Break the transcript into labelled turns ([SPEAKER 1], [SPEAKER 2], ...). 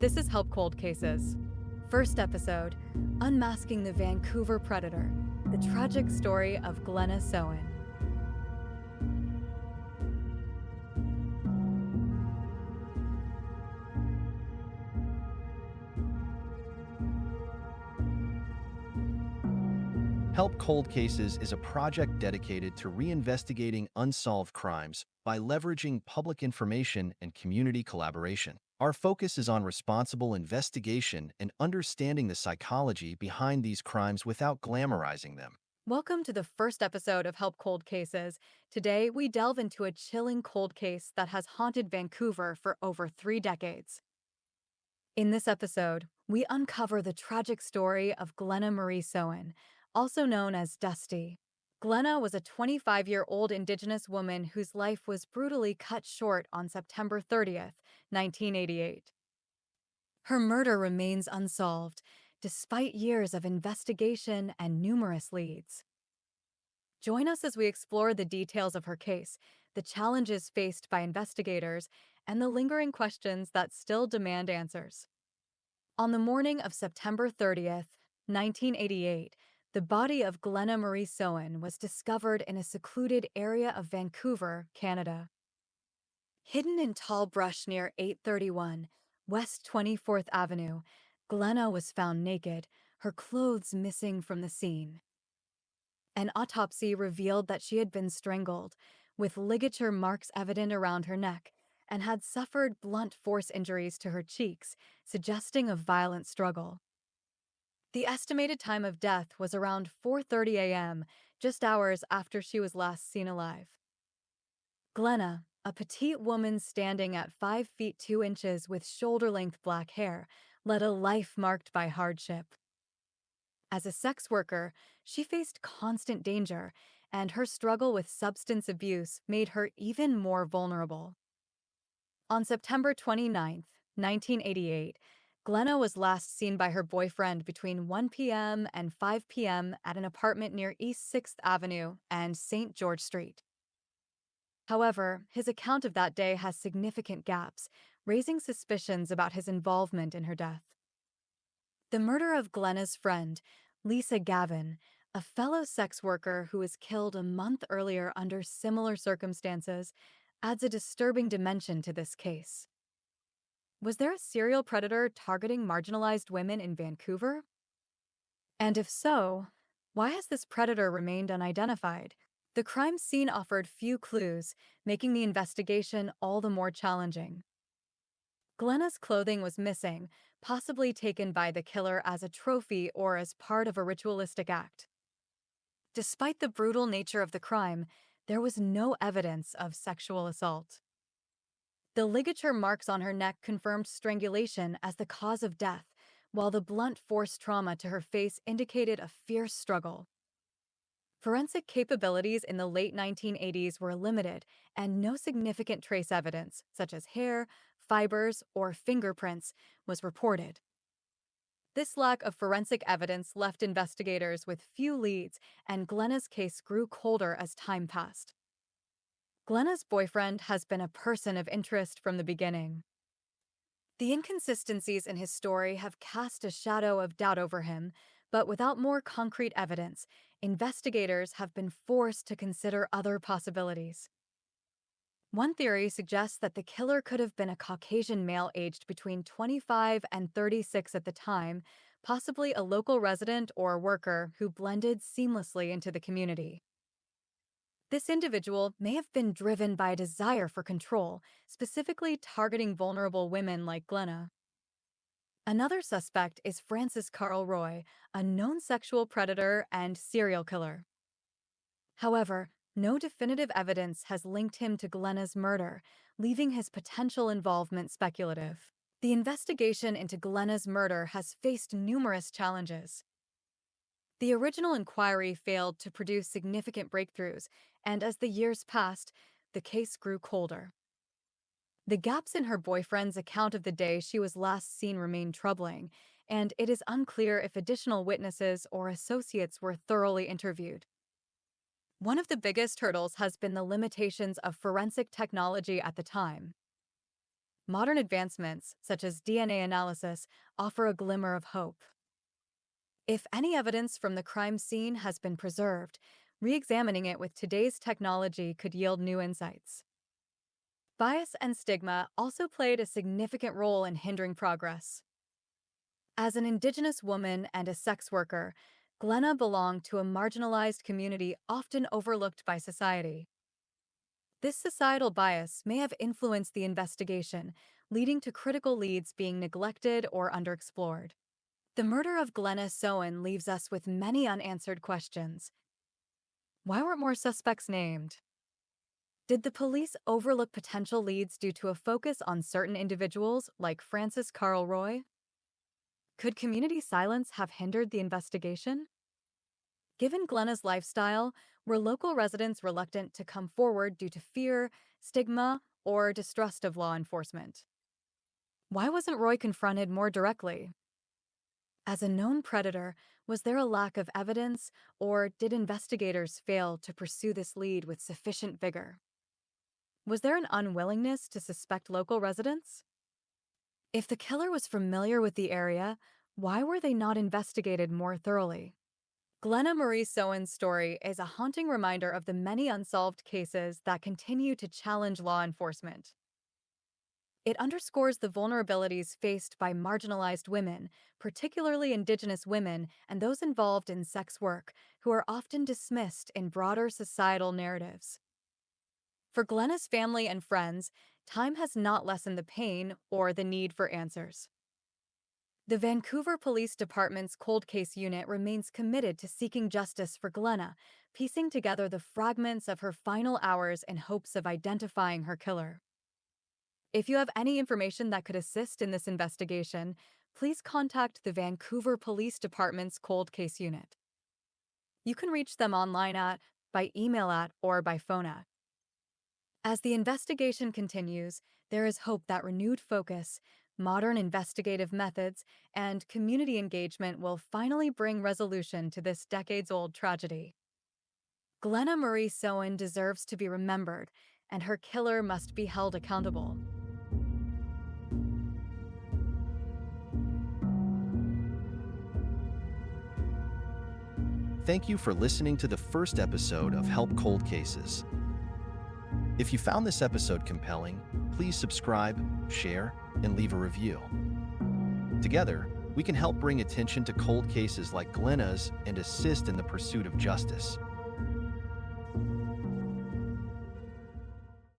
[SPEAKER 1] This is Help Cold Cases. First episode, Unmasking the Vancouver Predator, the tragic story of Glenna Sowan.
[SPEAKER 2] Help Cold Cases is a project dedicated to reinvestigating unsolved crimes by leveraging public information and community collaboration. Our focus is on responsible investigation and understanding the psychology behind these crimes without glamorizing them.
[SPEAKER 1] Welcome to the first episode of Help Cold Cases. Today, we delve into a chilling cold case that has haunted Vancouver for over 3 decades. In this episode, we uncover the tragic story of Glenna Marie Sowan, also known as Dusty. Glenna was a 25-year-old Indigenous woman whose life was brutally cut short on September 30th, 1988. Her murder remains unsolved, despite years of investigation and numerous leads. Join us as we explore the details of her case, the challenges faced by investigators, and the lingering questions that still demand answers. On the morning of September 30th, 1988, the body of Glenna Marie Sowan was discovered in a secluded area of Vancouver, Canada. Hidden in tall brush near 831 West 24th Avenue, Glenna was found naked, her clothes missing from the scene. An autopsy revealed that she had been strangled, with ligature marks evident around her neck, and had suffered blunt force injuries to her cheeks, suggesting a violent struggle. The estimated time of death was around 4:30 a.m., just hours after she was last seen alive. Glenna, a petite woman standing at 5 feet 2 inches with shoulder-length black hair, led a life marked by hardship. As a sex worker, she faced constant danger, and her struggle with substance abuse made her even more vulnerable. On September 29th, 1988, Glenna was last seen by her boyfriend between 1 p.m. and 5 p.m. at an apartment near East 6th Avenue and St. George Street. However, his account of that day has significant gaps, raising suspicions about his involvement in her death. The murder of Glenna's friend, Lisa Gavin, a fellow sex worker who was killed a month earlier under similar circumstances, adds a disturbing dimension to this case. Was there a serial predator targeting marginalized women in Vancouver? And if so, why has this predator remained unidentified? The crime scene offered few clues, making the investigation all the more challenging. Glenna's clothing was missing, possibly taken by the killer as a trophy or as part of a ritualistic act. Despite the brutal nature of the crime, there was no evidence of sexual assault. The ligature marks on her neck confirmed strangulation as the cause of death, while the blunt force trauma to her face indicated a fierce struggle. Forensic capabilities in the late 1980s were limited, and no significant trace evidence, such as hair, fibers, or fingerprints, was reported. This lack of forensic evidence left investigators with few leads, and Glenna's case grew colder as time passed. Glenna's boyfriend has been a person of interest from the beginning. The inconsistencies in his story have cast a shadow of doubt over him, but without more concrete evidence, investigators have been forced to consider other possibilities. One theory suggests that the killer could have been a Caucasian male aged between 25 and 36 at the time, possibly a local resident or worker who blended seamlessly into the community. This individual may have been driven by a desire for control, specifically targeting vulnerable women like Glenna. Another suspect is Francis Carl Roy, a known sexual predator and serial killer. However, no definitive evidence has linked him to Glenna's murder, leaving his potential involvement speculative. The investigation into Glenna's murder has faced numerous challenges. The original inquiry failed to produce significant breakthroughs, and as the years passed, the case grew colder. The gaps in her boyfriend's account of the day she was last seen remain troubling, and it is unclear if additional witnesses or associates were thoroughly interviewed. One of the biggest hurdles has been the limitations of forensic technology at the time. Modern advancements, such as DNA analysis, offer a glimmer of hope. If any evidence from the crime scene has been preserved, re-examining it with today's technology could yield new insights. Bias and stigma also played a significant role in hindering progress. As an Indigenous woman and a sex worker, Glenna belonged to a marginalized community often overlooked by society. This societal bias may have influenced the investigation, leading to critical leads being neglected or underexplored. The murder of Glenna Sowan leaves us with many unanswered questions. Why weren't more suspects named? Did the police overlook potential leads due to a focus on certain individuals like Francis Carl Roy? Could community silence have hindered the investigation? Given Glenna's lifestyle, were local residents reluctant to come forward due to fear, stigma, or distrust of law enforcement? Why wasn't Roy confronted more directly? As a known predator, was there a lack of evidence, or did investigators fail to pursue this lead with sufficient vigor? Was there an unwillingness to suspect local residents? If the killer was familiar with the area, why were they not investigated more thoroughly? Glenna Marie Sowan's story is a haunting reminder of the many unsolved cases that continue to challenge law enforcement. It underscores the vulnerabilities faced by marginalized women, particularly Indigenous women and those involved in sex work, who are often dismissed in broader societal narratives. For Glenna's family and friends, time has not lessened the pain or the need for answers. The Vancouver Police Department's cold case unit remains committed to seeking justice for Glenna, piecing together the fragments of her final hours in hopes of identifying her killer. If you have any information that could assist in this investigation, please contact the Vancouver Police Department's cold case unit. You can reach them online at, by email at, or by phone at. As the investigation continues, there is hope that renewed focus, modern investigative methods, and community engagement will finally bring resolution to this decades-old tragedy. Glenna Marie Sowan deserves to be remembered, and her killer must be held accountable.
[SPEAKER 2] Thank you for listening to the first episode of Help Cold Cases. If you found this episode compelling, please subscribe, share, and leave a review. Together, we can help bring attention to cold cases like Glenna's and assist in the pursuit of justice.